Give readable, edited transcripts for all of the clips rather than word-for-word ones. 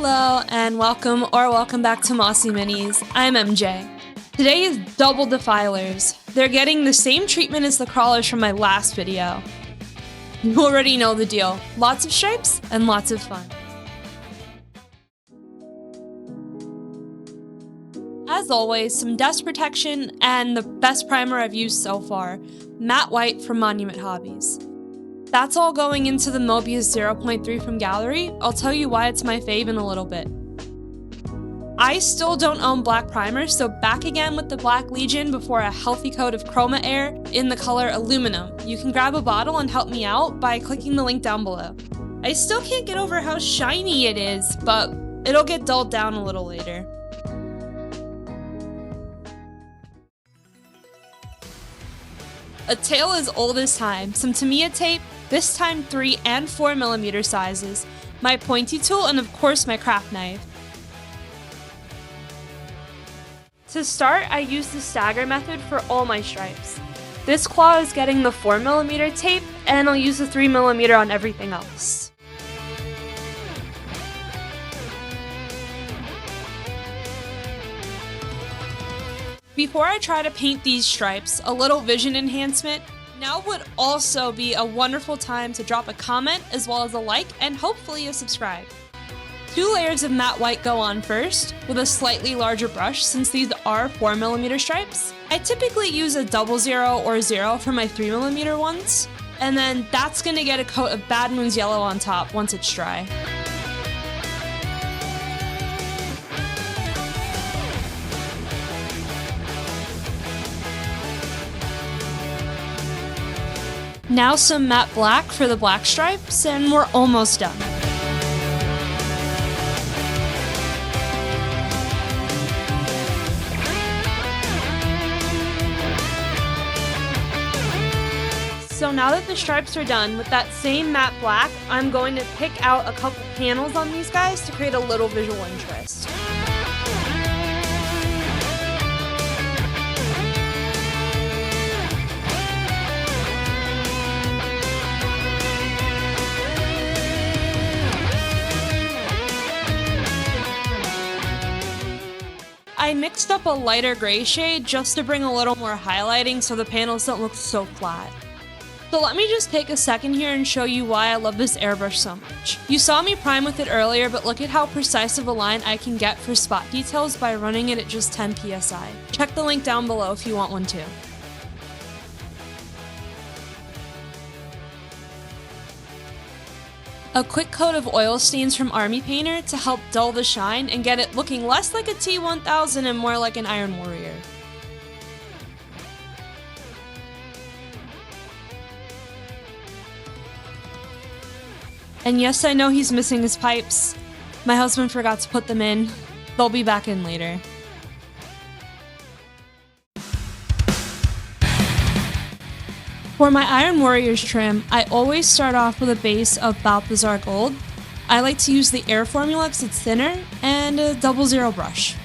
Hello and welcome back to Mossy Minis. I'm MJ. Today is double Defilers. They're getting the same treatment as the crawlers from my last video. You already know the deal. Lots of stripes and lots of fun. As always, some dust protection and the best primer I've used so far, Matte White from Monument Hobbies. That's all going into the Mobius 0.3 from Gallery. I'll tell you why it's my fave in a little bit. I still don't own black primer, so back again with the Black Legion before a healthy coat of Chroma Air in the color Aluminum. You can grab a bottle and help me out by clicking the link down below. I still can't get over how shiny it is, but it'll get dulled down a little later. A tale as old as time, some Tamiya tape, this time 3 and 4mm sizes, my pointy tool, and of course my craft knife. To start, I use the stagger method for all my stripes. This claw is getting the 4mm tape, and I'll use the 3mm on everything else. Before I try to paint these stripes, a little vision enhancement. Now would also be a wonderful time to drop a comment as well as a like and hopefully a subscribe. 2 layers of matte white go on first with a slightly larger brush since these are 4mm stripes. I typically use a 00 or 0 for my 3mm ones, and then that's gonna get a coat of Bad Moon's yellow on top once it's dry. Now some matte black for the black stripes, and we're almost done. So now that the stripes are done, with that same matte black, I'm going to pick out a couple panels on these guys to create a little visual interest. I mixed up a lighter gray shade just to bring a little more highlighting so the panels don't look so flat. So let me just take a second here and show you why I love this airbrush so much. You saw me prime with it earlier, but look at how precise of a line I can get for spot details by running it at just 10 psi. Check the link down below if you want one too. A quick coat of oil stains from Army Painter to help dull the shine and get it looking less like a T1000 and more like an Iron Warrior. And yes, I know he's missing his pipes. My husband forgot to put them in. They'll be back in later. For my Iron Warriors trim, I always start off with a base of Balthazar Gold. I like to use the Air formula because it's thinner, and a 00 brush.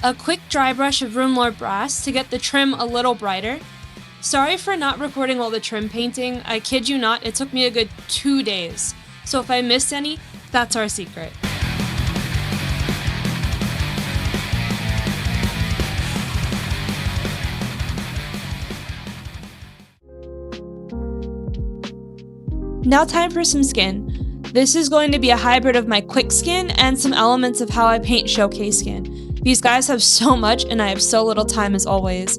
A quick dry brush of Runelord Brass to get the trim a little brighter. Sorry for not recording all the trim painting, I kid you not, it took me a good 2 days. So if I missed any, that's our secret. Now time for some skin. This is going to be a hybrid of my quick skin and some elements of how I paint showcase skin. These guys have so much and I have so little time as always.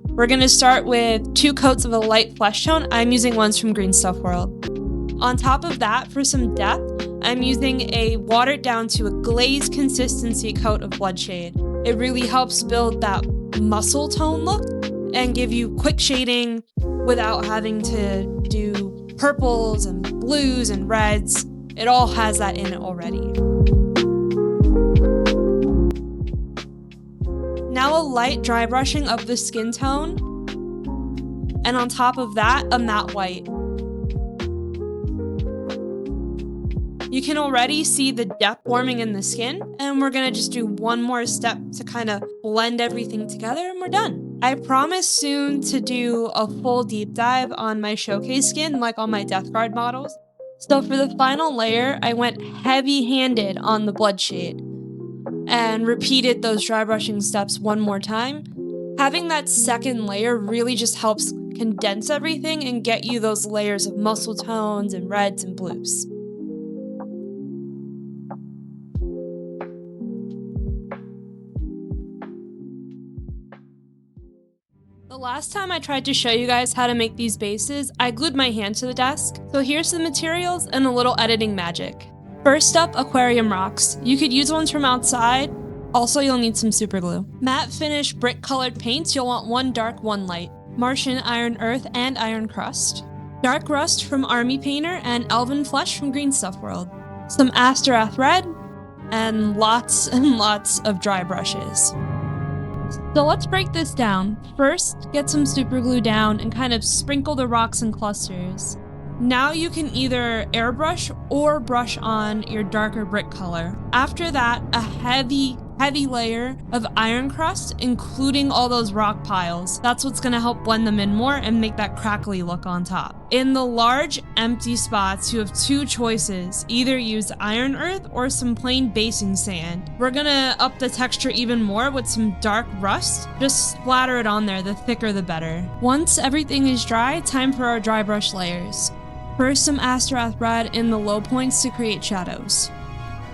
We're going to start with 2 coats of a light flesh tone. I'm using ones from Green Stuff World. On top of that, for some depth, I'm using a watered down to a glaze consistency coat of Bloodshade. It really helps build that muscle tone look and give you quick shading without having to do purples and blues and reds. It all has that in it already. Now a light dry brushing of the skin tone, and on top of that, a matte white. You can already see the depth forming in the skin, and we're gonna just do one more step to kind of blend everything together and we're done. I promise soon to do a full deep dive on my showcase skin, like on my Death Guard models. So for the final layer, I went heavy-handed on the blood shade and repeated those dry brushing steps one more time. Having that second layer really just helps condense everything and get you those layers of muscle tones and reds and blues. The last time I tried to show you guys how to make these bases, I glued my hand to the desk. So here's the materials and a little editing magic. First up, aquarium rocks. You could use ones from outside. Also, you'll need some super glue. Matte finish brick colored paints, you'll want one dark, one light. Martian, Iron Earth, and Iron Crust. Dark Rust from Army Painter and Elven Flesh from Green Stuff World. Some Asterath Red, and lots of dry brushes. So let's break this down. First, get some super glue down and kind of sprinkle the rocks in clusters. Now you can either airbrush or brush on your darker brick color. After that, a heavy layer of iron crust, including all those rock piles. That's what's gonna help blend them in more and make that crackly look on top. In the large empty spots, you have two choices. Either use iron earth or some plain basing sand. We're gonna up the texture even more with some dark rust. Just splatter it on there, the thicker the better. Once everything is dry, time for our dry brush layers. First, some Asterath Red in the low points to create shadows.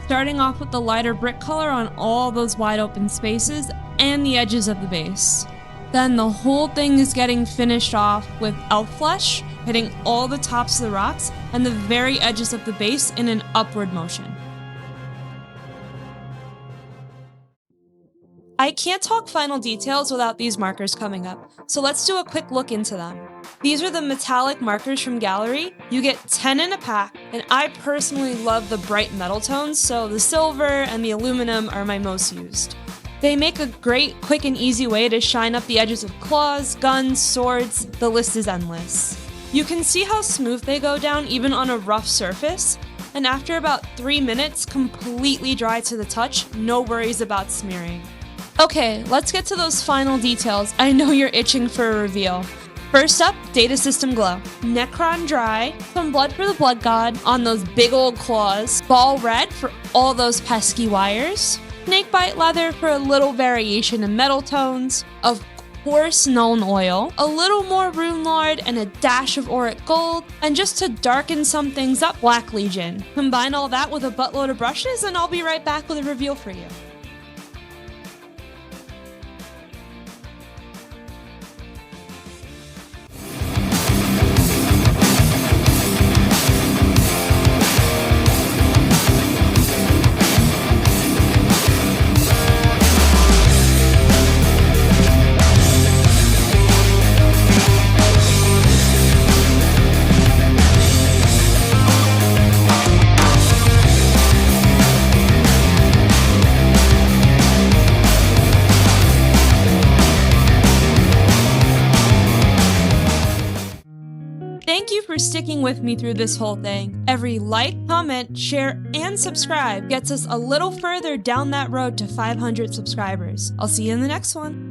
Starting off with the lighter brick color on all those wide open spaces and the edges of the base. Then the whole thing is getting finished off with elf flesh, hitting all the tops of the rocks and the very edges of the base in an upward motion. I can't talk final details without these markers coming up, so let's do a quick look into them. These are the metallic markers from Gallery. You get 10 in a pack, and I personally love the bright metal tones, so the silver and the aluminum are my most used. They make a great, quick and easy way to shine up the edges of claws, guns, swords, the list is endless. You can see how smooth they go down even on a rough surface, and after about 3 minutes, completely dry to the touch, no worries about smearing. Okay, let's get to those final details. I know you're itching for a reveal. First up, Data System Glow. Necron Dry, some blood for the Blood God on those big old claws. Ball Red for all those pesky wires. Snakebite Leather for a little variation in metal tones. Of course, Nuln Oil. A little more Rune Lord and a dash of Auric Gold. And just to darken some things up, Black Legion. Combine all that with a buttload of brushes and I'll be right back with a reveal for you. Thank you for sticking with me through this whole thing. Every like, comment, share, and subscribe gets us a little further down that road to 500 subscribers. I'll see you in the next one.